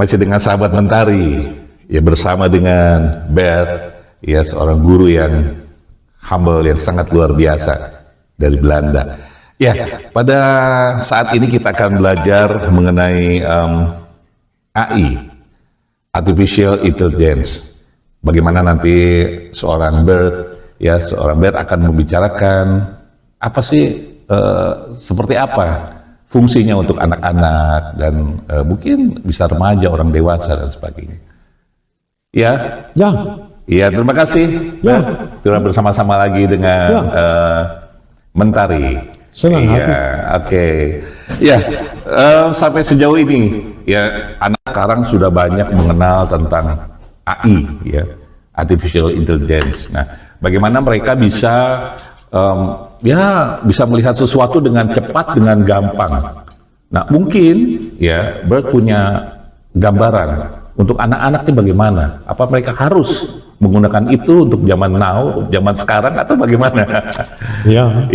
masih dengan sahabat Mentari, ya bersama dengan Bert, ya seorang guru yang humble, yang sangat luar biasa dari Belanda. Ya, pada saat ini kita akan belajar mengenai AI, Artificial Intelligence. Bagaimana nanti seorang Bert akan membicarakan apa sih, seperti apa fungsinya untuk anak-anak dan mungkin bisa remaja, orang dewasa dan sebagainya. Ya, terima kasih. Ya, kita bersama-sama lagi dengan Mentari. Senang hati. Oke. Ya, sampai sejauh ini ya anak sekarang sudah banyak mengenal tentang AI, ya, Artificial Intelligence. Nah, bagaimana mereka bisa bisa melihat sesuatu dengan cepat, dengan gampang. Nah, mungkin ya Bert punya gambaran untuk anak-anak ini bagaimana? Apa mereka harus menggunakan itu untuk zaman now, zaman sekarang, atau bagaimana? Ya.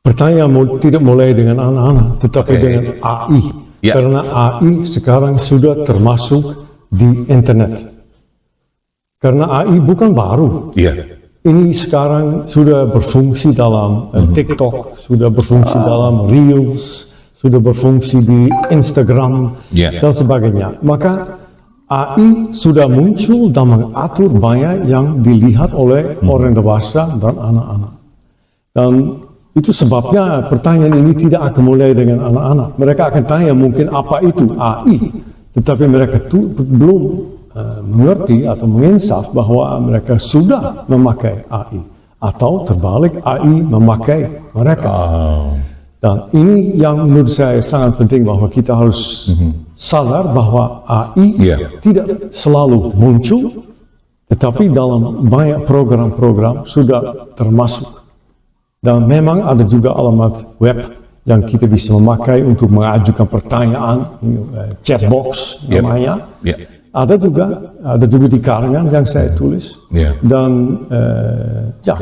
Pertanyaan tidak mulai dengan anak-anak, tetapi dengan AI. Karena AI sekarang sudah termasuk di internet. Karena AI bukan baru. Ini sekarang sudah berfungsi dalam TikTok, sudah berfungsi dalam Reels, sudah berfungsi di Instagram, dan sebagainya. Maka AI sudah muncul dan mengatur banyak yang dilihat oleh orang dewasa dan anak-anak. Dan itu sebabnya pertanyaan ini tidak akan mulai dengan anak-anak. Mereka akan tanya mungkin apa itu AI, tetapi mereka belum mengerti atau menginsaf bahwa mereka sudah memakai AI, atau terbalik AI memakai mereka. Dan ini yang menurut saya sangat penting, bahwa kita harus sadar bahwa AI tidak selalu muncul, tetapi dalam banyak program-program sudah termasuk. Dan memang ada juga alamat web yang kita bisa memakai untuk mengajukan pertanyaan, chatbox namanya. Ada juga di karangan yang saya tulis. Dan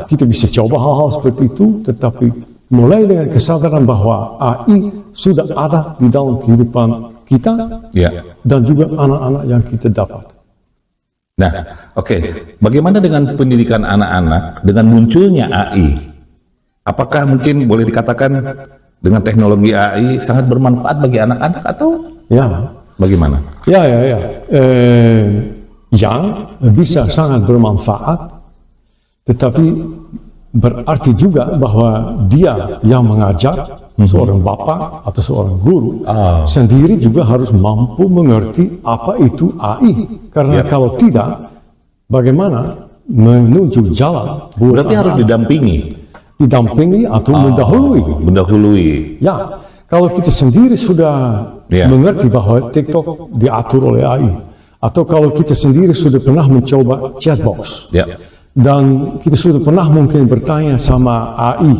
kita bisa coba hal-hal seperti itu, tetapi mulai dengan kesadaran bahwa AI sudah ada di dalam kehidupan kita dan juga anak-anak yang kita dapat. Nah, bagaimana dengan pendidikan anak-anak dengan munculnya AI? Apakah mungkin boleh dikatakan dengan teknologi AI sangat bermanfaat bagi anak-anak, atau bagaimana? Yang bisa sangat bermanfaat, tetapi berarti juga bahwa dia yang mengajar, seorang bapak atau seorang guru sendiri juga harus mampu mengerti apa itu AI. Karena kalau tidak, bagaimana menuju jalan? Berarti harus didampingi atau mendahului. Ya, kalau kita sendiri sudah mengerti bahwa TikTok diatur oleh AI, atau kalau kita sendiri sudah pernah mencoba chatbox, dan kita sudah pernah mungkin bertanya sama AI,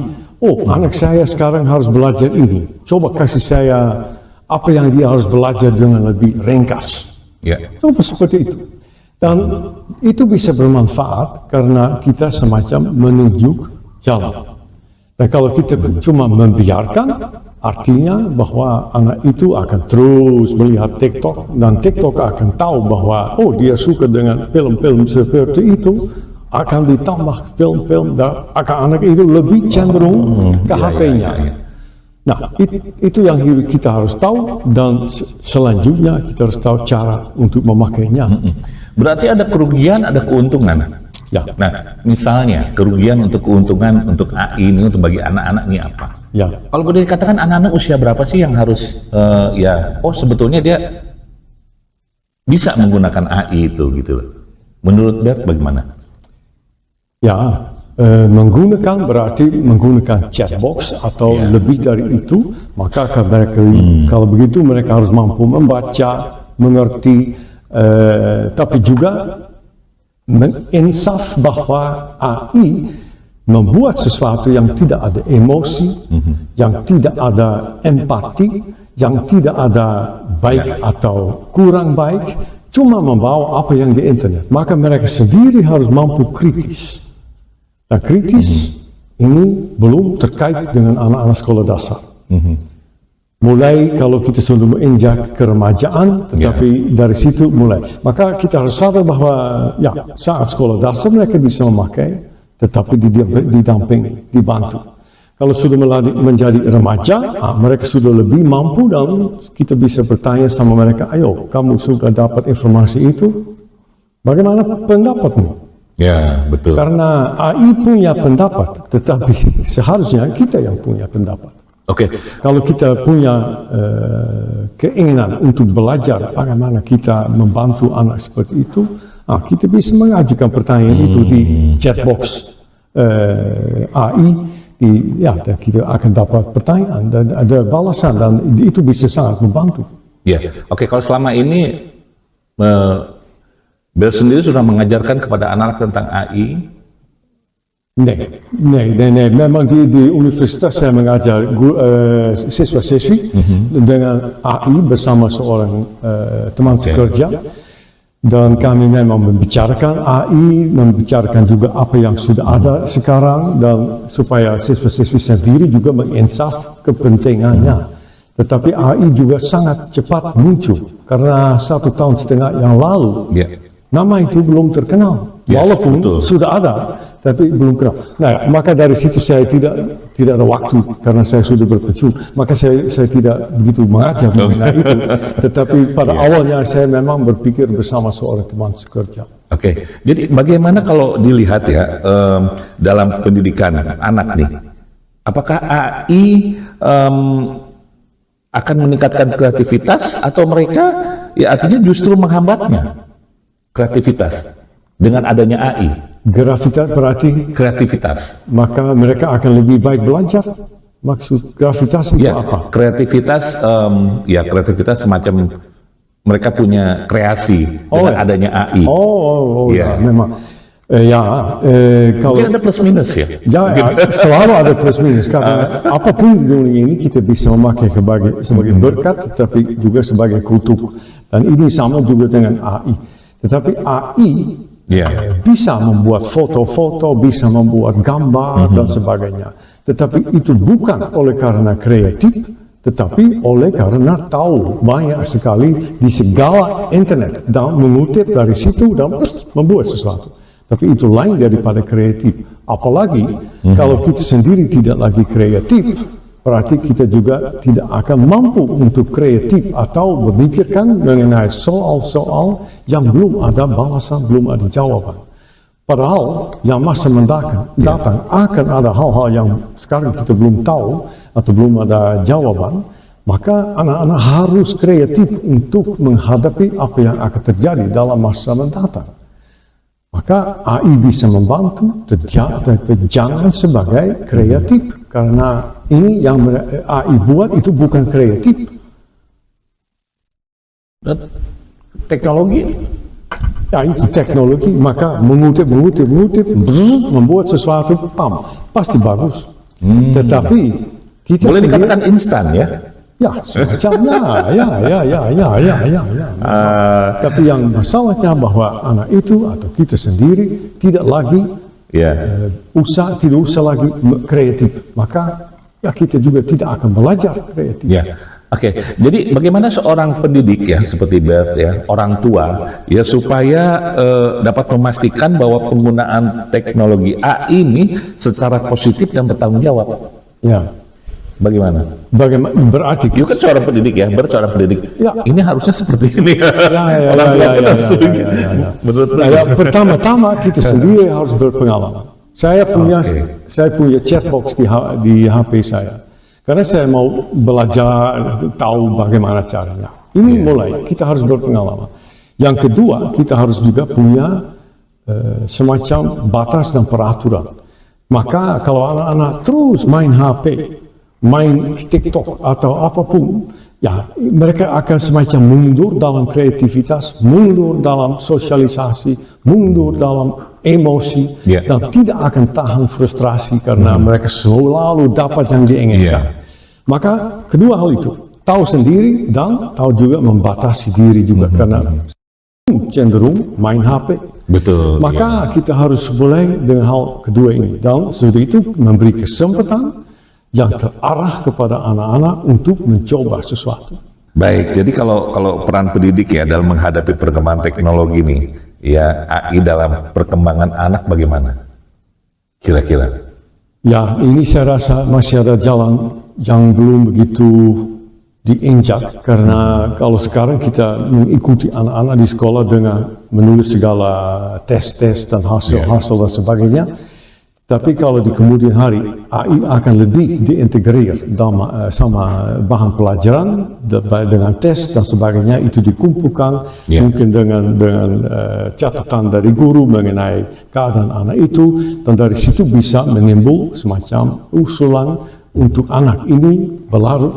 anak saya sekarang harus belajar ini, coba kasih saya apa yang dia harus belajar dengan lebih ringkas. Coba seperti itu. Dan itu bisa bermanfaat karena kita semacam menunjuk jalan. Dan kalau kita cuma membiarkan, artinya bahwa anak itu akan terus melihat TikTok, dan TikTok akan tahu bahwa dia suka dengan film-film seperti itu, akan ditambah film-film, dan anak itu lebih cenderung ke HP-nya. Nah, itu yang kita harus tahu, dan selanjutnya kita harus tahu cara untuk memakainya. Berarti ada kerugian, ada keuntungan. Nah, misalnya kerugian untuk keuntungan untuk AI ini, untuk bagi anak-anak ini apa? Kalau boleh dikatakan, anak-anak usia berapa sih yang harus sebetulnya dia bisa menggunakan AI itu, gitu loh. Menurut Bert bagaimana? Menggunakan berarti menggunakan chatbox atau lebih dari itu, maka kalau begitu mereka harus mampu membaca, mengerti, tapi juga menginsaf bahwa AI membuat sesuatu yang tidak ada emosi, yang tidak ada empati, yang tidak ada baik atau kurang baik, cuma membawa apa yang di internet. Maka mereka sendiri harus mampu kritis. Nah, kritis ini belum terkait dengan anak-anak sekolah dasar. mulai kalau kita sudah menginjak keremajaan, tetapi dari situ mulai. Maka kita harus sadar bahwa ya saat sekolah dasar mereka bisa memakai, tetapi didampingi, dibantu. Kalau sudah menjadi remaja, mereka sudah lebih mampu dan kita bisa bertanya sama mereka, ayo kamu sudah dapat informasi itu, bagaimana pendapatmu? Ya, betul. Karena AI punya pendapat, tetapi seharusnya kita yang punya pendapat. Oke. Kalau kita punya keinginan untuk belajar bagaimana kita membantu anak seperti itu, kita bisa mengajukan pertanyaan itu di chatbox AI, dan kita akan dapat pertanyaan dan ada balasan dan itu bisa sangat membantu. Ya, oke. Kalau selama ini Bear sendiri sudah mengajarkan kepada anak tentang AI? Memang di universitas saya mengajar siswa-siswi dengan AI bersama seorang teman sekerja, dan kami memang membicarakan AI, membicarakan juga apa yang sudah ada sekarang, dan supaya siswa-siswi sendiri juga menginsaf kepentingannya. Tetapi AI juga sangat cepat muncul karena 1,5 tahun yang lalu nama itu belum terkenal, walaupun sudah ada, tapi belum kenal. Nah, maka dari situ saya tidak ada waktu karena saya sudah berpensiun. Maka saya tidak begitu mengajar mengenai itu. Tetapi pada awalnya saya memang berpikir bersama seorang teman sekerja. Oke, jadi bagaimana kalau dilihat ya dalam pendidikan anak nih, apakah AI akan meningkatkan kreativitas atau mereka ya artinya justru menghambatnya kreativitas dengan adanya AI? Gravitas berarti kreativitas. Maka mereka akan lebih baik belajar. Maksud gravitas itu apa? Kreativitas, kreativitas semacam mereka punya kreasi dengan adanya AI. Memang. Kalau mungkin ada plus minus ya. Selalu ada plus minus karena apapun di dunia ini kita bisa memakai sebagai berkat, tetapi juga sebagai kutuk. Dan ini sama juga dengan AI. Tetapi AI bisa membuat foto-foto, bisa membuat gambar dan sebagainya. Tetapi itu bukan oleh karena kreatif, tetapi oleh karena tahu banyak sekali di segala internet dan mengutip dari situ dan membuat sesuatu. Tapi itu lain daripada kreatif. Apalagi kalau kita sendiri tidak lagi kreatif, berarti kita juga tidak akan mampu untuk kreatif atau memikirkan mengenai soal-soal yang belum ada balasan, belum ada jawaban. Padahal yang masa mendatang akan ada hal-hal yang sekarang kita belum tahu atau belum ada jawaban, maka anak-anak harus kreatif untuk menghadapi apa yang akan terjadi dalam masa mendatang. Maka AI bisa membantu, tapi jangan sebagai kreatif, karena ini yang AI buat itu bukan kreatif. Teknologi? Ya itu teknologi, maka mengutip, membuat sesuatu, pasti bagus. Tetapi kita boleh dikatakan instan ya? Ya, semacamnya, ya. Tapi yang masalahnya bahwa anak itu atau kita sendiri tidak lagi tidak usah lagi kreatif, maka ya kita juga tidak akan belajar kreatif. Oke, jadi bagaimana seorang pendidik ya seperti Bert ya, orang tua ya supaya dapat memastikan bahwa penggunaan teknologi AI ini secara positif dan bertanggung jawab. Bagaimana? Berarti kan seorang pendidik ya, seorang pendidik. Ini harusnya seperti ini. Pertama-tama kita sendiri harus berpengalaman. Saya punya chatbox di HP saya. Karena saya mau belajar tahu bagaimana caranya. Ini mulai kita harus berpengalaman. Yang kedua, kita harus juga punya semacam batas dan peraturan. Maka kalau anak-anak terus main HP, main TikTok atau apapun, ya mereka akan semacam mundur dalam kreativitas, mundur dalam sosialisasi, mundur dalam emosi, dan tidak akan tahan frustrasi karena mereka selalu dapat yang diinginkan. Maka kedua hal itu, tahu sendiri dan tahu juga membatasi diri juga, karena cenderung main HP. Maka kita harus mulai dengan hal kedua ini, dan sudah itu memberi kesempatan yang terarah kepada anak-anak untuk mencoba sesuatu. Baik, jadi kalau peran pendidik ya dalam menghadapi perkembangan teknologi nih, ya AI dalam perkembangan anak bagaimana? Kira-kira? Ya, ini saya rasa masih ada jalan yang belum begitu diinjak, karena kalau sekarang kita mengikuti anak-anak di sekolah dengan menulis segala tes-tes dan hasil-hasil dan sebagainya. Tapi kalau di kemudian hari AI akan lebih diintegrir sama bahan pelajaran dengan tes dan sebagainya, itu dikumpulkan mungkin dengan catatan dari guru mengenai keadaan anak itu, dan dari situ bisa menimbul semacam usulan untuk anak ini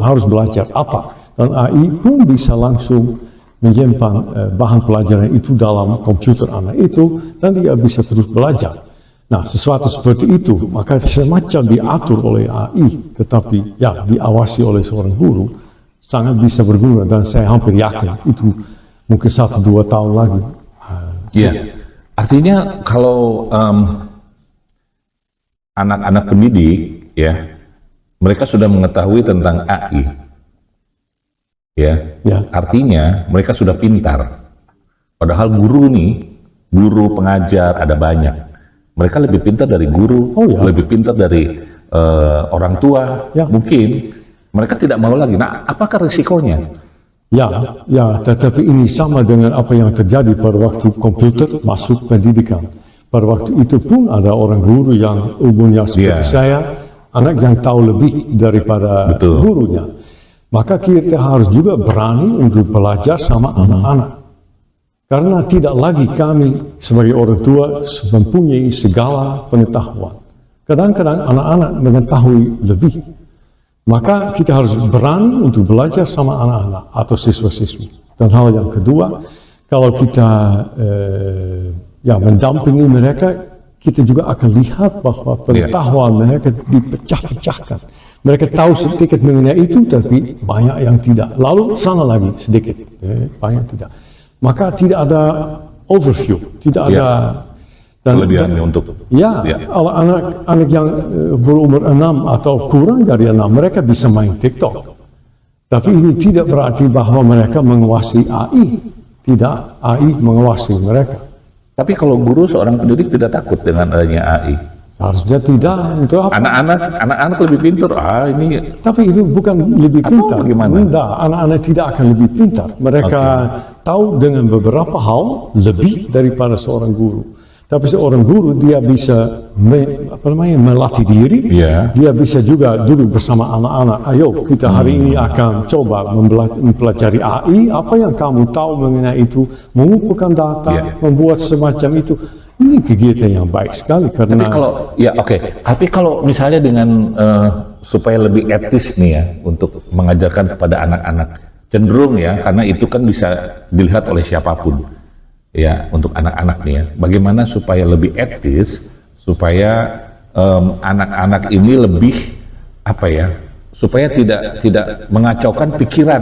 harus belajar apa, dan AI pun bisa langsung menyimpan bahan pelajaran itu dalam komputer anak itu, dan dia bisa terus belajar. Nah, sesuatu seperti itu, maka semacam diatur oleh AI, tetapi ya diawasi oleh seorang guru, sangat bisa berguna, dan saya hampir yakin itu mungkin 1-2 tahun lagi. Iya, artinya kalau anak-anak pendidik, ya, mereka sudah mengetahui tentang AI, ya, artinya mereka sudah pintar. Padahal guru pengajar ada banyak. Mereka lebih pintar dari guru, lebih pintar dari orang tua, mungkin mereka tidak mau lagi. Nah, apakah risikonya? Ya, tetapi ini sama dengan apa yang terjadi pada waktu komputer masuk pendidikan. Pada waktu itu pun ada orang guru yang umurnya seperti saya, anak yang tahu lebih daripada gurunya. Maka kita harus juga berani untuk belajar sama anak-anak. Karena tidak lagi kami sebagai orang tua mempunyai segala pengetahuan. Kadang-kadang anak-anak mengetahui lebih. Maka kita harus berani untuk belajar sama anak-anak atau siswa-siswi. Dan hal yang kedua, kalau kita mendampingi mereka, kita juga akan lihat bahwa pengetahuan mereka dipecah-pecahkan. Mereka tahu sedikit mengenai itu, tapi banyak yang tidak. Lalu sana lagi sedikit, banyak tidak. Maka tidak ada overview, tidak ada kelebihannya untuk kalau anak yang berumur 6 atau kurang dari 6, mereka bisa main TikTok. Tapi ini tidak berarti bahwa mereka menguasai AI. Tidak, AI menguasai mereka. Tapi kalau guru seorang pendidik tidak takut dengan adanya AI? Seharusnya tidak. Itu apa? Anak-anak lebih pintar. Ini. Tapi itu bukan lebih pintar. Tidak, anak-anak tidak akan lebih pintar. Mereka tahu dengan beberapa hal lebih daripada seorang guru. Tapi seorang guru dia bisa melatih diri. Dia bisa juga duduk bersama anak-anak. Ayo kita hari ini akan coba mempelajari AI. Apa yang kamu tahu mengenai itu? Mengumpulkan data, membuat semacam itu. Ini kegiatan yang baik sekali karena. Tapi kalau misalnya dengan supaya lebih etis nih ya untuk mengajarkan kepada anak-anak, cenderung ya, karena itu kan bisa dilihat oleh siapapun ya, untuk anak-anak nih ya, bagaimana supaya lebih etis, supaya anak-anak ini lebih supaya tidak mengacaukan pikiran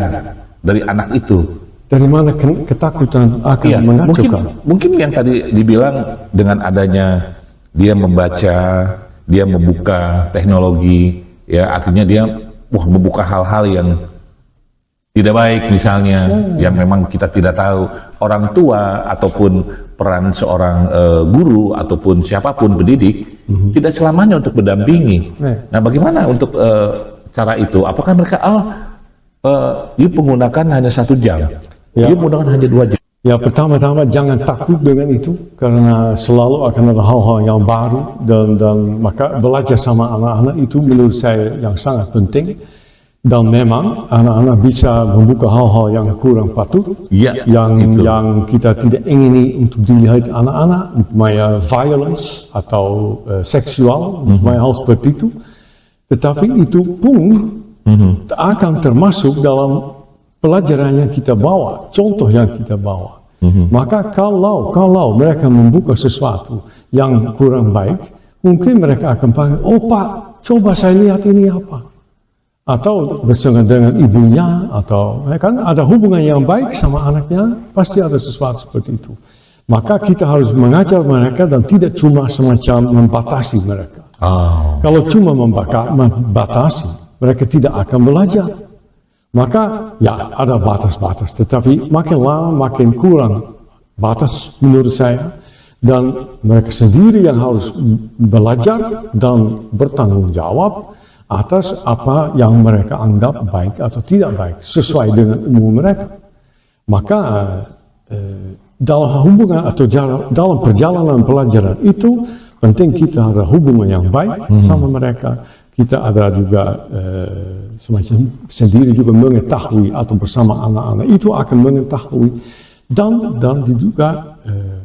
dari anak itu. Dari mana ketakutan akan mengacaukan? Mungkin yang tadi dibilang dengan adanya dia membaca, dia membuka teknologi, ya artinya dia membuka hal-hal yang tidak baik misalnya, yang memang kita tidak tahu. Orang tua ataupun peran seorang guru ataupun siapapun pendidik tidak selamanya untuk mendampingi. Nah, bagaimana untuk cara itu? Apakah mereka menggunakan hanya 1 jam? Dia menggunakan hanya 2 jam. Ya, pertama-tama jangan takut dengan itu, karena selalu akan ada hal-hal yang baru, dan maka belajar sama anak-anak itu menurut saya yang sangat penting. Dan memang anak-anak bisa membuka hal-hal yang kurang patut, yang kita tidak ingini untuk dilihat anak-anak, violence atau seksual, hal seperti itu. Tetapi itu pun akan termasuk dalam pelajaran yang kita bawa, contoh yang kita bawa. Maka kalau mereka membuka sesuatu yang kurang baik, mungkin mereka akan panggil, Pak, coba saya lihat ini apa. Atau bersama dengan ibunya, atau kan ada hubungan yang baik sama anaknya, pasti ada sesuatu seperti itu. Maka kita harus mengajar mereka dan tidak cuma semacam membatasi mereka. Kalau cuma membatasi, mereka tidak akan belajar. Maka ya ada batas-batas, tetapi makin lama makin kurang batas menurut saya. Dan mereka sendiri yang harus belajar dan bertanggung jawab atas apa yang mereka anggap baik atau tidak baik, sesuai dengan umur mereka. Maka dalam hubungan atau dalam perjalanan pelajaran itu, penting kita ada hubungan yang baik sama mereka. Kita ada juga semacam sendiri juga mengetahui atau bersama anak-anak itu akan mengetahui. Dan juga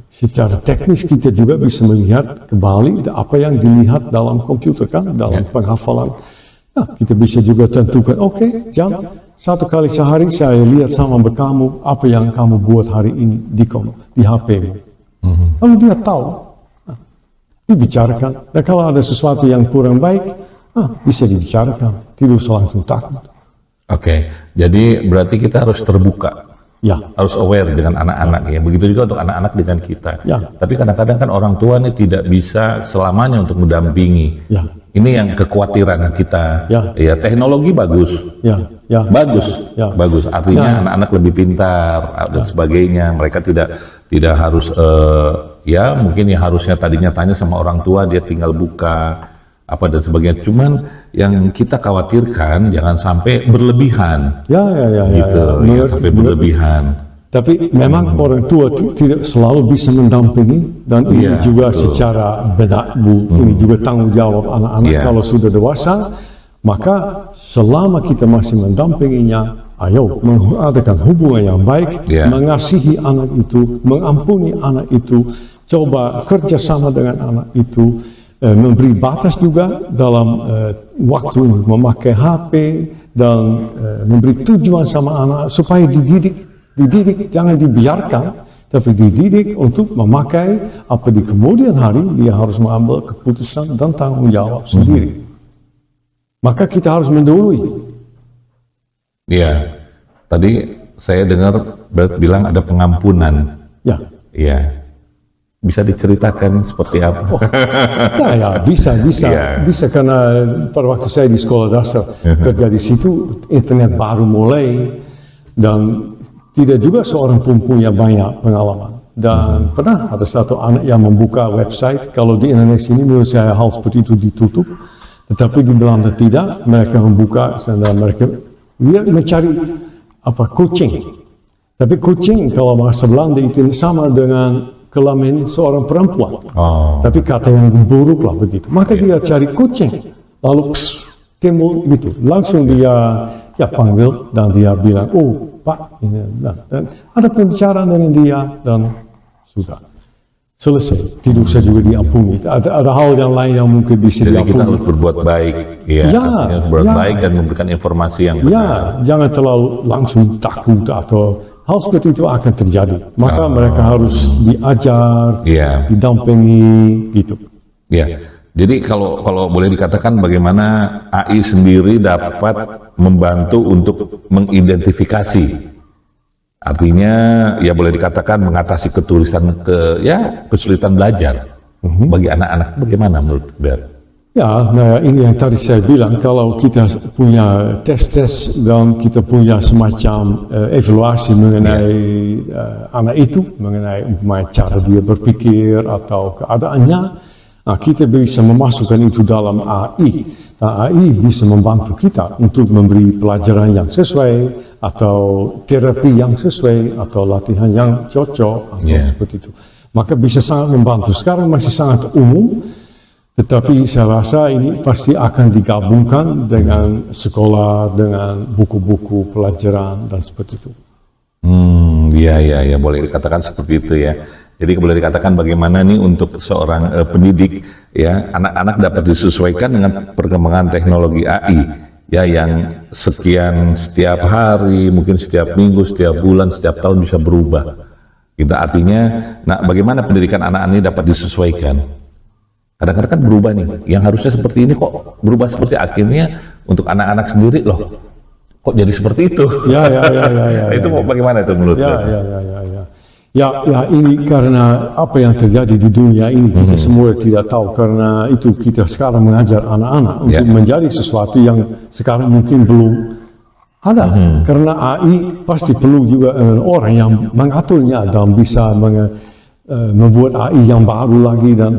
secara teknis kita juga bisa melihat kembali apa yang dilihat dalam komputer kan, dalam penghafalan. Nah, kita bisa juga tentukan, oke, jam 1 kali sehari saya lihat sama kamu apa yang kamu buat hari ini di HP-mu. Lalu dia tahu, dibicarakan. Dan kalau ada sesuatu yang kurang baik, bisa dibicarakan, tidak usah langsung takut. Oke, jadi berarti kita harus terbuka. Ya. Harus aware dengan anak-anak ya. Begitu juga untuk anak-anak dengan kita. Ya. Tapi kadang-kadang kan orang tua ini tidak bisa selamanya untuk mendampingi. Ya. Ini yang kekhawatiran kita. Ya. Ya, teknologi bagus. Ya. Ya. Bagus. Ya. Bagus. Artinya anak-anak lebih pintar dan sebagainya. Mereka tidak harus ya mungkin yang harusnya tadinya tanya sama orang tua dia tinggal buka apa dan sebagainya. Cuman yang kita khawatirkan jangan sampai berlebihan. Ya. Gitu, ya, sampai berlebihan. Tapi memang orang tua tidak selalu bisa mendampingi, dan ini juga secara benak ini juga tanggung jawab anak-anak kalau sudah dewasa. Maka selama kita masih mendampinginya, ayo mengadakan hubungan yang baik, mengasihi anak itu, mengampuni anak itu, coba kerjasama dengan anak itu. Memberi batas juga dalam waktu memakai HP dan memberi tujuan sama anak supaya dididik, jangan dibiarkan, tapi dididik untuk memakai apa di kemudian hari dia harus mengambil keputusan dan tanggung jawab sendiri. Maka kita harus mendahului. Iya, tadi saya dengar bilang ada pengampunan. Ya. Iya. Bisa diceritakan seperti apa? Bisa karena pada waktu saya di sekolah dasar kerja di situ, internet baru mulai dan tidak juga seorang pun punya banyak pengalaman. Dan pernah ada satu anak yang membuka website. Kalau di Indonesia ini menurut saya hal seperti itu ditutup, tetapi di Belanda tidak. Mereka membuka dan mereka mencari kucing. Tapi kucing kalau bahasa Belanda itu sama dengan kelamin seorang perempuan, tapi kata yang buruk lah begitu. Maka dia cari kucing, lalu timbul gitu, langsung dia panggil dan dia bilang, oh Pak, ini, dan ada pembicaraan dengan dia dan sudah selesai. Tidak usah juga diampuni. Ada hal yang lain yang mungkin bisa diampuni. Jadi kita harus berbuat baik, berbuat baik dan memberikan informasi yang benar. Jangan terlalu langsung takut atau hal seperti itu akan terjadi. Maka mereka harus diajar, didampingi, gitu. Ya. Jadi kalau boleh dikatakan bagaimana AI sendiri dapat membantu untuk mengidentifikasi. Artinya ya boleh dikatakan mengatasi kesulitan belajar bagi anak-anak. Bagaimana menurut Bert? Ya, nah ini yang tadi saya bilang, kalau kita punya tes-tes dan kita punya semacam evaluasi mengenai anak itu, mengenai cara dia berpikir atau keadaannya, kita bisa memasukkan itu dalam AI. Nah, AI bisa membantu kita untuk memberi pelajaran yang sesuai, atau terapi yang sesuai, atau latihan yang cocok, atau seperti itu. Maka bisa sangat membantu. Sekarang masih sangat umum, tetapi saya rasa ini pasti akan digabungkan dengan sekolah, dengan buku-buku pelajaran dan seperti itu. Ya, boleh dikatakan seperti itu ya. Jadi boleh dikatakan bagaimana nih untuk seorang pendidik ya, anak-anak dapat disesuaikan dengan perkembangan teknologi AI ya, yang sekian setiap hari, mungkin setiap minggu, setiap bulan, setiap tahun bisa berubah. Kita artinya, bagaimana pendidikan anak-anak ini dapat disesuaikan? Kadang-kadang kan berubah nih, yang harusnya seperti ini kok berubah seperti akhirnya untuk anak-anak sendiri loh, kok jadi seperti itu? Ya. Itu bagaimana itu menurut? Ya, ini karena apa yang terjadi di dunia ini kita semua tidak tahu, karena itu kita sekarang mengajar anak-anak untuk menjadi sesuatu yang sekarang mungkin belum ada. Karena AI pasti perlu juga orang yang mengaturnya dan bisa membuat AI yang baru lagi dan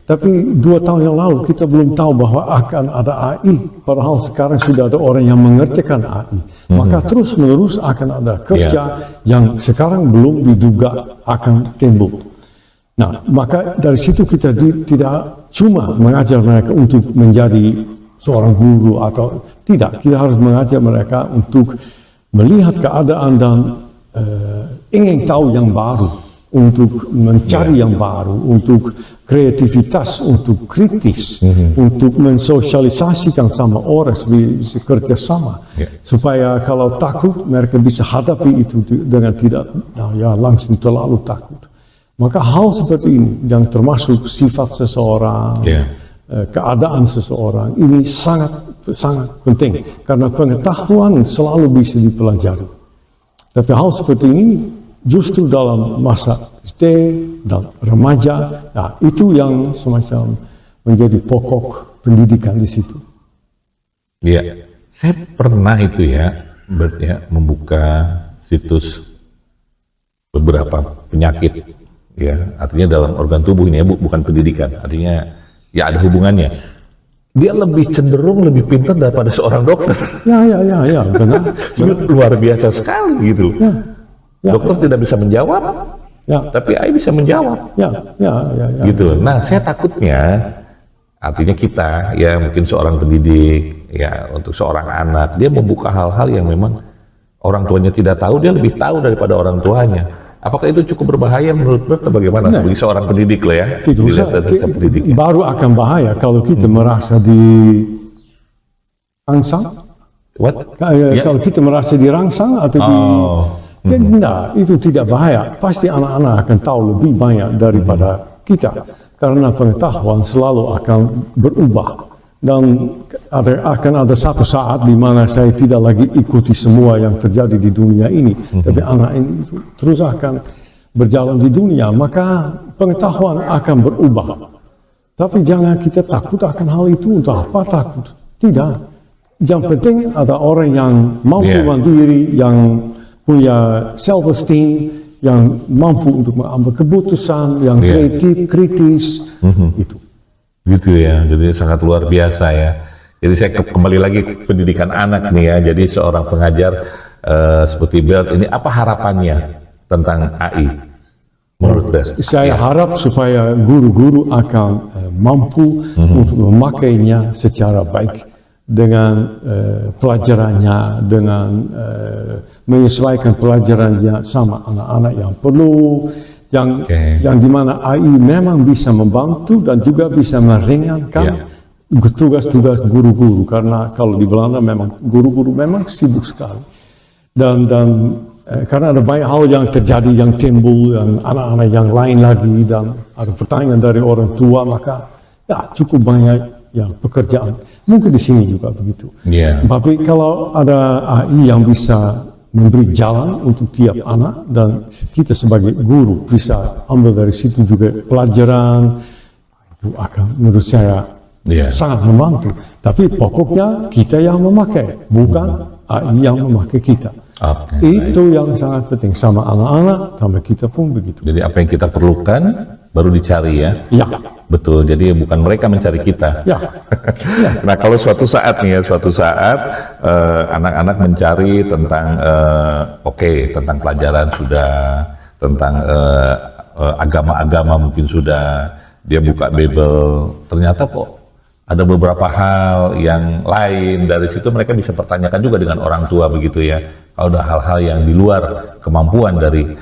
tapi 2 tahun yang lalu kita belum tahu bahwa akan ada AI, padahal sekarang sudah ada orang yang mengerjakan AI. Maka terus menerus akan ada kerja yang sekarang belum diduga akan timbul. Nah, maka dari situ kita tidak cuma mengajar mereka untuk menjadi seorang guru atau tidak, kita harus mengajar mereka untuk melihat keadaan dan ingin tahu yang baru, untuk mencari yang baru, untuk kreativitas, untuk kritis, untuk mensosialisasikan sama orang, bisa kerja sama, supaya kalau takut mereka bisa hadapi itu dengan tidak langsung terlalu takut. Maka hal seperti ini yang termasuk sifat seseorang, keadaan seseorang ini sangat penting, karena pengetahuan selalu bisa dipelajari. Tapi hal seperti ini justru dalam masa SD dan remaja, itu yang semacam menjadi pokok pendidikan di situ. Iya, saya pernah itu membuka situs beberapa penyakit, artinya dalam organ tubuh ini bukan pendidikan, artinya ada hubungannya. Dia lebih cenderung lebih pintar daripada seorang dokter. Ya, benar. Luar biasa sekali gitu. Dokter tidak bisa menjawab, tapi AI bisa menjawab. Gitu. Nah, saya takutnya, artinya kita, mungkin seorang pendidik, untuk seorang anak, dia membuka hal-hal yang memang orang tuanya tidak tahu, dia lebih tahu daripada orang tuanya. Apakah itu cukup berbahaya menurut Bert? Bagaimana bagi seorang pendidik lah baru akan bahaya kalau kita merasa dirangsang. Kalau kita merasa dirangsang atau Tidak, itu tidak bahaya. Pasti anak-anak akan tahu lebih banyak daripada kita. Karena pengetahuan selalu akan berubah. Dan akan ada satu saat di mana saya tidak lagi ikuti semua yang terjadi di dunia ini. Tapi anak ini terus akan berjalan di dunia. Maka pengetahuan akan berubah. Tapi jangan kita takut akan hal itu. Untuk apa takut? Tidak. Yang penting ada orang yang mampu mandiri, yang punya self-esteem, yang mampu untuk mengambil keputusan, yang kreatif, kritis, itu. Gitu ya, jadi sangat luar biasa ya. Jadi saya kembali lagi pendidikan anak nih ya, jadi seorang pengajar seperti Bert ini, apa harapannya tentang AI? Menurut Bert? Saya harap supaya guru-guru akan mampu untuk memakainya secara baik. Dengan pelajarannya, dengan menyesuaikan pelajarannya sama anak-anak yang perlu, yang dimana AI memang bisa membantu dan juga bisa meringankan tugas-tugas guru-guru, karena kalau di Belanda memang guru-guru memang sibuk sekali, dan karena ada banyak hal yang terjadi, yang timbul, dan anak-anak yang lain lagi, dan ada pertanyaan dari orang tua, maka cukup banyak pekerjaan. Mungkin di sini juga begitu. Tapi kalau ada AI yang bisa memberi jalan untuk tiap anak, dan kita sebagai guru bisa ambil dari situ juga pelajaran, itu akan menurut saya sangat membantu. Tapi pokoknya kita yang memakai, bukan AI yang memakai kita. Itu yang sangat penting, sama anak-anak, sama kita pun begitu. Jadi apa yang kita perlukan baru dicari ya? Betul, jadi bukan mereka mencari kita. Nah, kalau suatu saat anak-anak mencari tentang tentang pelajaran sudah, tentang agama-agama mungkin sudah, dia buka Bible, ternyata kok ada beberapa hal yang lain, dari situ mereka bisa pertanyakan juga dengan orang tua begitu ya. Kalau ada hal-hal yang di luar kemampuan dari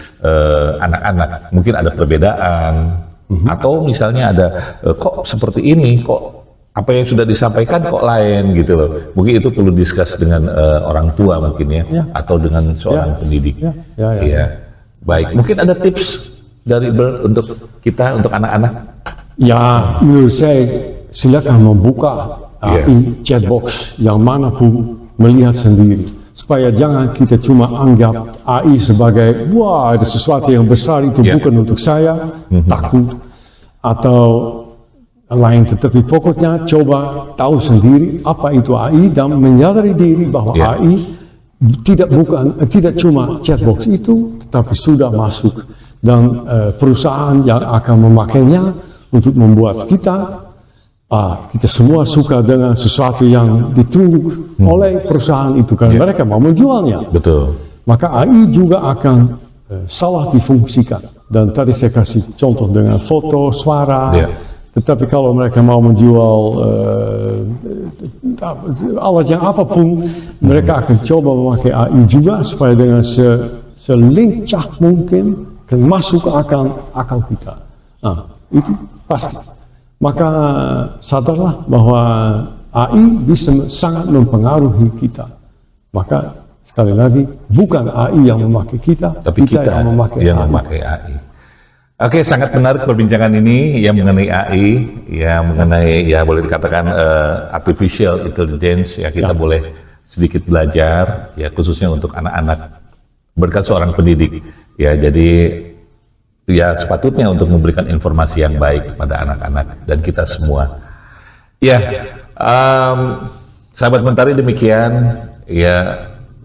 anak-anak, mungkin ada perbedaan, atau misalnya ada kok seperti ini, kok apa yang sudah disampaikan kok lain gitu loh. Mungkin itu perlu diskus dengan orang tua mungkin ya, atau dengan seorang pendidik. Baik, mungkin ada tips dari Bert untuk kita, untuk anak-anak? Menurut saya silakan membuka AI chatbox yang mana pun melihat sendiri. supaya jangan kita cuma anggap AI sebagai wah ada sesuatu yang besar itu bukan untuk saya, takut atau lain, tetapi pokoknya coba tahu sendiri apa itu AI dan menyadari diri bahwa AI tidak cuma chatbox itu, tetapi sudah masuk dan perusahaan yang akan memakainya untuk membuat kita semua suka dengan sesuatu yang ditunjuk oleh perusahaan itu karena mereka mau menjualnya. Betul. Maka AI juga akan salah difungsikan. Dan tadi saya kasih contoh dengan foto, suara. Tetapi kalau mereka mau menjual alat yang apapun, mereka akan coba memakai AI juga supaya dengan selincah mungkin akan masuk ke akal kita. Itu pasti. Maka sadarlah bahwa AI bisa sangat mempengaruhi kita. Maka sekali lagi bukan AI yang memakai kita, tapi kita yang memakai AI. Oke, sangat menarik perbincangan ini yang mengenai AI, yang mengenai boleh dikatakan artificial intelligence. Kita boleh sedikit belajar khususnya untuk anak-anak berkat seorang pendidik. Jadi sepatutnya untuk memberikan informasi yang baik kepada anak-anak dan kita semua. Sahabat Mentari, demikian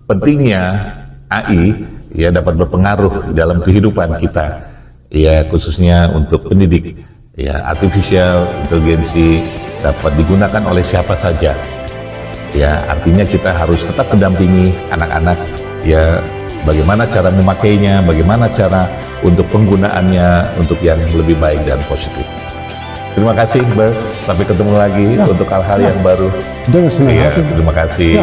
pentingnya AI dapat berpengaruh dalam kehidupan kita, khususnya untuk pendidik. Artificial intelligence dapat digunakan oleh siapa saja. Artinya kita harus tetap mendampingi anak-anak. Bagaimana cara memakainya, bagaimana cara untuk penggunaannya untuk yang lebih baik dan positif. Terima kasih, Bert. Sampai ketemu lagi untuk hal-hal yang baru. Dengan senang hati. Terima kasih.